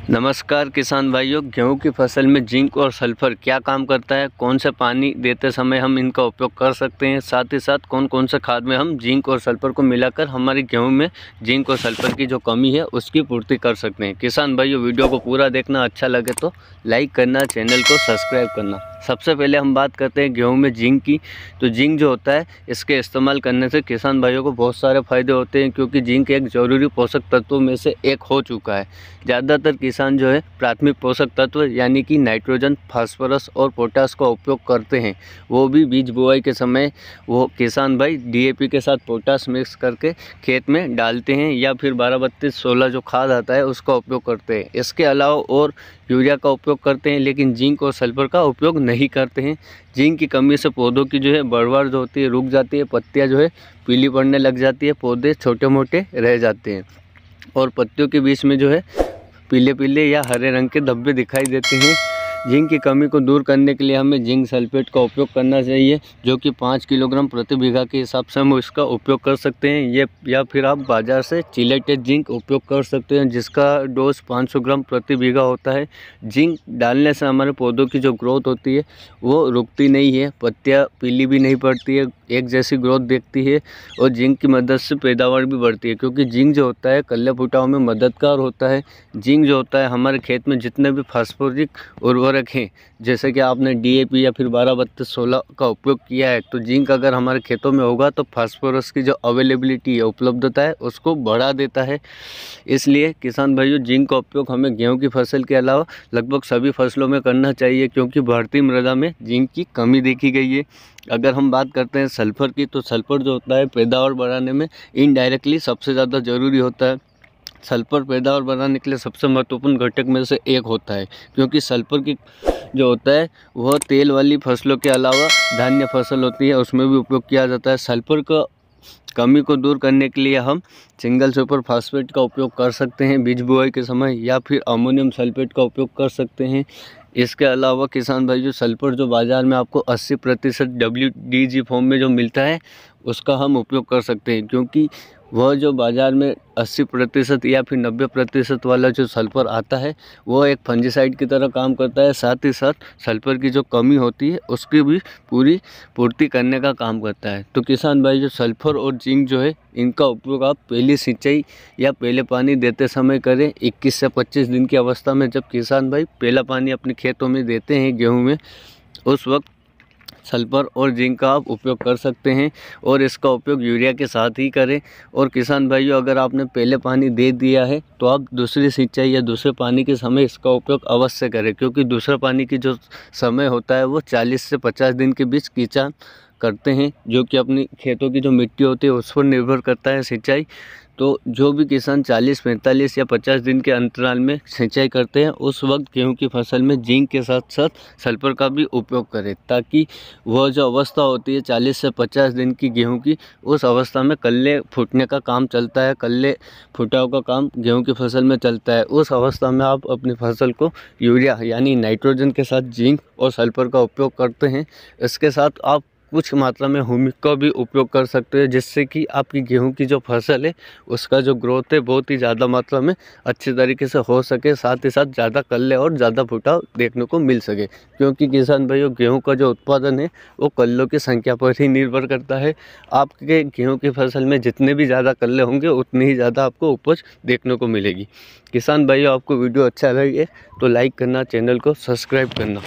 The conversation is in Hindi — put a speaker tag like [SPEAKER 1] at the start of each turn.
[SPEAKER 1] नमस्कार किसान भाइयों, गेहूं की फसल में जिंक और सल्फर क्या काम करता है, कौन से पानी देते समय हम इनका उपयोग कर सकते हैं, साथ ही साथ कौन कौन से खाद में हम जिंक और सल्फर को मिलाकर हमारे गेहूं में जिंक और सल्फर की जो कमी है उसकी पूर्ति कर सकते हैं। किसान भाइयों, वीडियो को पूरा देखना, अच्छा लगे तो लाइक करना, चैनल को सब्सक्राइब करना। सबसे पहले हम बात करते हैं गेहूं में जिंक की। तो जिंक जो होता है, इसके इस्तेमाल करने से किसान भाइयों को बहुत सारे फ़ायदे होते हैं, क्योंकि जिंक एक ज़रूरी पोषक तत्वों में से एक हो चुका है। ज़्यादातर किसान जो है प्राथमिक पोषक तत्व यानी कि नाइट्रोजन, फास्फोरस और पोटास का उपयोग करते हैं। वो भी बीज बुआई के समय वो किसान भाई डीएपी के साथ पोटास मिक्स करके खेत में डालते हैं, या फिर 12-32-16 जो खाद आता है उसका उपयोग करते हैं। इसके अलावा और यूरिया का उपयोग करते हैं, लेकिन जिंक और सल्फर का उपयोग नहीं करते हैं। जिंक की कमी से पौधों की जो है बढ़वार जो होती है रुक जाती है, पत्तियां जो है पीली पड़ने लग जाती है, पौधे छोटे मोटे रह जाते हैं और पत्तियों के बीच में जो है पीले पीले या हरे रंग के धब्बे दिखाई देते हैं। जिंक की कमी को दूर करने के लिए हमें जिंक सल्फेट का उपयोग करना चाहिए, जो कि 5 किलोग्राम प्रति बीघा के हिसाब से हम इसका उपयोग कर सकते हैं। ये या फिर आप बाज़ार से चिलेटेड जिंक उपयोग कर सकते हैं, जिसका डोज 500 ग्राम प्रति बीघा होता है। जिंक डालने से हमारे पौधों की जो ग्रोथ होती है वो रुकती नहीं है, पत्तियाँ पीली भी नहीं पड़ती है, एक जैसी ग्रोथ देखती है और जिंक की मदद से पैदावार भी बढ़ती है, क्योंकि जिंक जो होता है कल्ले फुटाव में मददगार होता है। जिंक जो होता है हमारे खेत में जितने भी फास्फोरिक उर्वरक हैं, जैसे कि आपने डीएपी या फिर 12-32-16 का उपयोग किया है, तो जिंक अगर हमारे खेतों में होगा तो फास्फोरस की जो अवेलेबिलिटी है, उपलब्धता है, उसको बढ़ा देता है। इसलिए किसान भाइयों, जिंक का उपयोग हमें गेहूँ की फसल के अलावा लगभग सभी फसलों में करना चाहिए, क्योंकि भारतीय मृदा में जिंक की कमी देखी गई है। अगर हम बात करते हैं सल्फर की, तो सल्फर जो होता है पैदावार बढ़ाने में इनडायरेक्टली सबसे ज़्यादा ज़रूरी होता है। सल्फर पैदावार बढ़ाने के लिए सबसे महत्वपूर्ण घटक में से एक होता है, क्योंकि सल्फर की जो होता है वह तेल वाली फसलों के अलावा धान्य फसल होती है उसमें भी उपयोग किया जाता है। सल्फर का कमी को दूर करने के लिए हम सिंगल सुपर फास्फेट का उपयोग कर सकते हैं बीज बुआई के समय, या फिर अमोनियम सल्फेट का उपयोग कर सकते हैं। इसके अलावा किसान भाई, जो सल्फर जो बाज़ार में आपको 80% WDG फॉर्म में जो मिलता है उसका हम उपयोग कर सकते हैं, क्योंकि वह जो बाज़ार में 80% या फिर 90% वाला जो सल्फर आता है वह एक फंजीसाइड की तरह काम करता है। साथ ही साथ सल्फर की जो कमी होती है उसकी भी पूरी पूर्ति करने का काम करता है। तो किसान भाई, जो सल्फर और जिंक जो है इनका उपयोग आप पहली सिंचाई या पहले पानी देते समय करें। 21 से 25 दिन की अवस्था में जब किसान भाई पहला पानी अपने खेतों में देते हैं गेहूँ में, उस वक्त सल्फर और जिंक का आप उपयोग कर सकते हैं, और इसका उपयोग यूरिया के साथ ही करें। और किसान भाइयों, अगर आपने पहले पानी दे दिया है तो आप दूसरी सिंचाई या दूसरे पानी के समय इसका उपयोग अवश्य करें, क्योंकि दूसरा पानी की जो समय होता है वो 40 से 50 दिन के बीच किसान करते हैं, जो कि अपनी खेतों की जो मिट्टी होती है उस पर निर्भर करता है सिंचाई। तो जो भी किसान 40, 45 या 50 दिन के अंतराल में सिंचाई करते हैं, उस वक्त गेहूं की फसल में जिंक के साथ साथ सल्फर का भी उपयोग करें, ताकि वह जो अवस्था होती है 40 से 50 दिन की गेहूं की, उस अवस्था में कल्ले फूटने का काम चलता है, कल्ले फुटाव का काम गेहूं की फसल में चलता है। उस अवस्था में आप अपनी फसल को यूरिया यानी नाइट्रोजन के साथ जिंक और सल्फर का उपयोग करते हैं। इसके साथ आप कुछ मात्रा में ह्यूमिक का भी उपयोग कर सकते हैं, जिससे कि आपकी गेहूं की जो फसल है उसका जो ग्रोथ है बहुत ही ज़्यादा मात्रा में अच्छी तरीके से हो सके, साथ ही साथ ज़्यादा कल्ले और ज़्यादा फुटाव देखने को मिल सके। क्योंकि किसान भाइयों, गेहूं का जो उत्पादन है वो कल्लों की संख्या पर ही निर्भर करता है। आपके गेहूँ की फसल में जितने भी ज़्यादा कल्ले होंगे उतनी ही ज़्यादा आपको उपज देखने को मिलेगी। किसान भाइयों, आपको वीडियो अच्छा लगे तो लाइक करना, चैनल को सब्सक्राइब करना।